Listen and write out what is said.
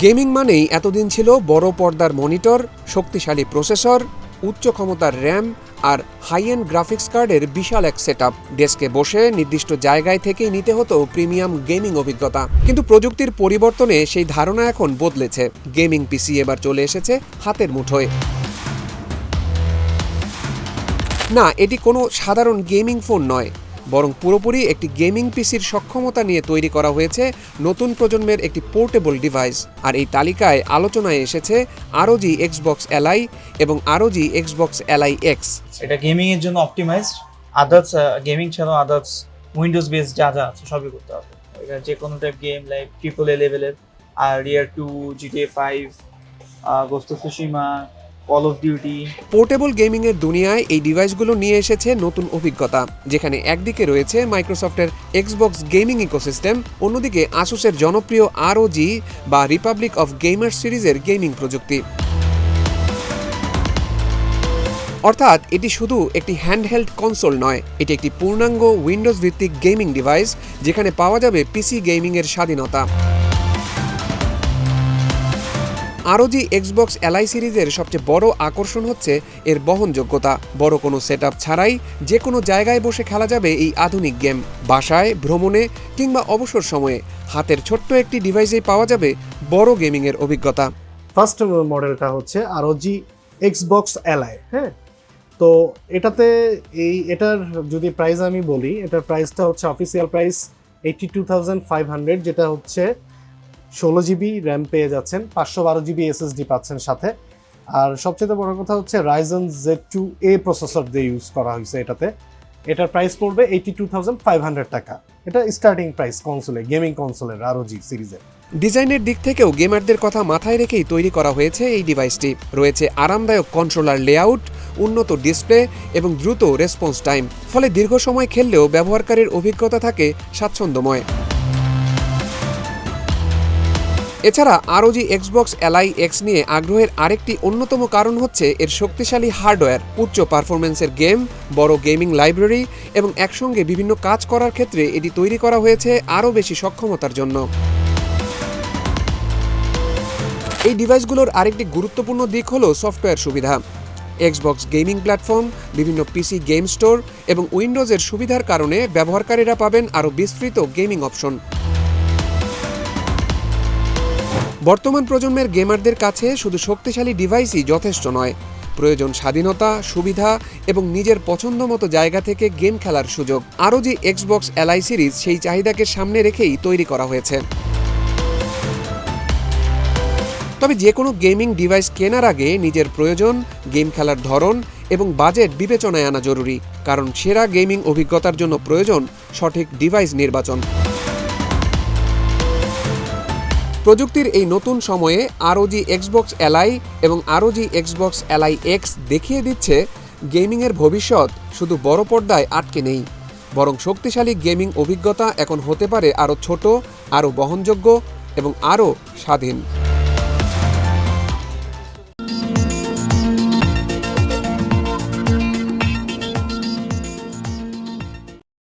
Gaming মানেই এতদিন ছিল বড় পর্দার মনিটর, শক্তিশালী প্রসেসর, উচ্চ ক্ষমতার র্যাম আর হাই এন্ড গ্রাফিক্স কার্ডের বিশাল এক সেটআপ। ডেস্কে বসে নির্দিষ্ট জায়গায় থেকেই নিতে হতো প্রিমিয়াম গেমিং অভিজ্ঞতা। কিন্তু প্রযুক্তির পরিবর্তনে সেই ধারণা এখন বদলেছে। গেমিং পিসি এবার চলে এসেছে হাতের মুঠোয়। না, এটি কোনো সাধারণ গেমিং ফোন নয়, বরং পুরোপুরি একটি গেমিং পিসির সক্ষমতা নিয়ে তৈরি করা হয়েছে নতুন প্রজন্মের একটি পোর্টেবল ডিভাইস। আর এই তালিকায় আলোচনায় এসেছে ROG এক্সবক্স এলআই এবং ROG এক্সবক্স এলআই এক্স। এটা গেমিং এর জন্য অপটিমাইজড। আদার্স গেমিং ছাড়াও আদার্স উইন্ডোজ বেস যা যা আছে সবই করতে হবে। এটা যে কোনো টাইপ গেম লাইক AAA লেভেলের, আর রিয়ার 2, GTA 5, ghost of Tsushima, call of duty. Portable gaming এর দুনিয়ায় এই ডিভাইসগুলো নিয়ে এসেছে নতুন অভিজ্ঞতা, যেখানে একদিকে রয়েছে মাইক্রোসফটের এক্সবক্স গেমিং ইকোসিস্টেম, অন্যদিকে আসুসের জনপ্রিয় ROG বা রিপাবলিক অফ গেমার্স সিরিজের গেমিং প্রযুক্তি। অর্থাৎ এটি শুধু একটি হ্যান্ডহেল্ড কনসোল নয়, এটি একটি পূর্ণাঙ্গ উইন্ডোজ ভিত্তিক গেমিং ডিভাইস, যেখানে পাওয়া যাবে পিসি গেমিং এর স্বাধীনতা। ROG এক্সবক্স এলআই সিরিজের সবচেয়ে বড় আকর্ষণ হচ্ছে এর বহনযোগ্যতা। বড় কোনো সেটআপ ছাড়াই যে কোনো জায়গায় বসে খেলা যাবে এই আধুনিক গেম। বাসায়, ভ্রমণে কিংবা অবসর সময়ে হাতের ছোট্ট একটি ডিভাইসেই পাওয়া যাবে বড় গেমিংয়ের অভিজ্ঞতা। ফার্স্ট মডেলটা হচ্ছে ROG এক্সবক্স এলআই। হ্যাঁ, তো এটার যদি প্রাইস আমি বলি, এটার প্রাইসটা হচ্ছে অফিসিয়াল প্রাইস 82,500, যেটা হচ্ছে 16 GB র্যাম পেয়ে যাচ্ছেন, 512 GB SSD পাচ্ছেন সাথে। আর সবচেয়ে বড় কথা হচ্ছে Ryzen Z2A প্রসেসর দিয়ে ইউজ করা হয়েছে এটাতে। এটার প্রাইস পড়বে 82,500 টাকা। এটা স্টার্টিং প্রাইস কনসোলে, গেমিং কনসোলের ROG সিরিজের। ডিজাইনের দিক থেকেও গেমারদের কথা মাথায় রেখেই তৈরি করা হয়েছে এই ডিভাইসটি। রয়েছে আরামদায়ক কন্ট্রোলার লেআউট, উন্নত ডিসপ্লে এবং দ্রুত রেসপন্স টাইম, ফলে দীর্ঘ সময় খেললেও ব্যবহারকারীর অভিজ্ঞতা থাকে স্বাচ্ছন্দ্যময়। এছাড়া ROG এক্সবক্স এলআই এক্স নিয়ে আগ্রহের আরেকটি অন্যতম কারণ হচ্ছে এর শক্তিশালী হার্ডওয়্যার, উচ্চ পারফরমেন্সের গেম, বড় গেমিং লাইব্রেরি এবং একসঙ্গে বিভিন্ন কাজ করার ক্ষেত্রে এটি তৈরি করা হয়েছে আরও বেশি সক্ষমতার জন্য। এই ডিভাইসগুলোর আরেকটি গুরুত্বপূর্ণ দিক হলো সফটওয়্যার সুবিধা। এক্সবক্স গেমিং প্ল্যাটফর্ম, বিভিন্ন পিসি গেম স্টোর এবং উইন্ডোজের সুবিধার কারণে ব্যবহারকারীরা পাবেন আরও বিস্তৃত গেমিং অপশন। বর্তমান প্রজন্মের গেমারদের কাছে শুধু শক্তিশালী ডিভাইসই যথেষ্ট নয়, প্রয়োজন স্বাধীনতা, সুবিধা এবং নিজের পছন্দ মতো জায়গা থেকে গেম খেলার সুযোগ। ROG এক্সবক্স এলআই সিরিজ সেই চাহিদাকে সামনে রেখেই তৈরি করা হয়েছে। তবে যে কোনো গেমিং ডিভাইস কেনার আগে নিজের প্রয়োজন, গেম খেলার ধরন এবং বাজেট বিবেচনায় আনা জরুরি, কারণ সেরা গেমিং অভিজ্ঞতার জন্য প্রয়োজন সঠিক ডিভাইস নির্বাচন। প্রযুক্তির এই নতুন সময়ে ROG এক্সবক্স এলআই এবং ROG এক্সবক্স এলআই এক্স দেখিয়ে দিচ্ছে গেমিংয়ের ভবিষ্যৎ শুধু বড় পর্দায় আটকে নেই, বরং শক্তিশালী গেমিং অভিজ্ঞতা এখন হতে পারে আরও ছোট, আরও বহনযোগ্য এবং আরও স্বাধীন।